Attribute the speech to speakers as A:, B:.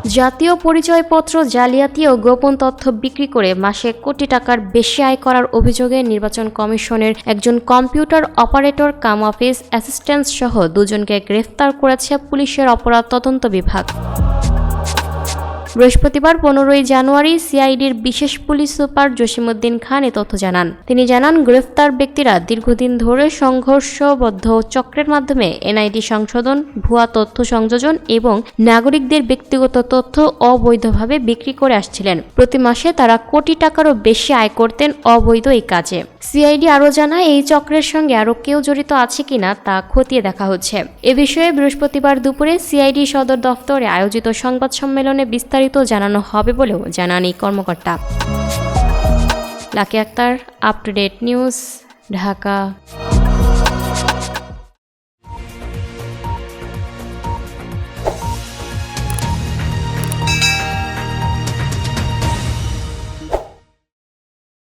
A: জাতীয় পরিচয়পত্র জালিয়াতি ও গোপন তথ্য বিক্রি করে মাসে কোটি টাকার বেশি আয় করার অভিযোগে নির্বাচন কমিশনের একজন কম্পিউটার অপারেটর কাম অফিস অ্যাসিস্ট্যান্ট সহ দুজনকে গ্রেফতার করেছে পুলিশের অপরাধ তদন্ত বিভাগ। বৃহস্পতিবার 15 জানুয়ারি সিআইডির বিশেষ পুলিশ সুপার জসিমউদ্দিন খান এ তথ্য জানান। তিনি জানান, গ্রেফতার ব্যক্তিরা দীর্ঘদিন ধরে সংঘর্ষবদ্ধ চক্রের মাধ্যমে এনআইডি সংশোধন, ভুয়া তথ্য সংযোজন এবং নাগরিকদের ব্যক্তিগত তথ্য অবৈধভাবে বিক্রি করে আসছিলেন। প্রতি মাসে তারা কোটি টাকারও বেশি আয় করতেন অবৈধ এই কাজে। সিআইডি আরও জানায়, এই চক্রের সঙ্গে আরও কেউ জড়িত আছে কিনা তা খতিয়ে দেখা হচ্ছে। এ বিষয়ে বৃহস্পতিবার দুপুরে সিআইডি সদর দফতরে আয়োজিত সংবাদ সম্মেলনে বিস্তারিত জানানো হবে বলেও জানান এই কর্মকর্তা। Lucky Akter, up to date news, Dhaka.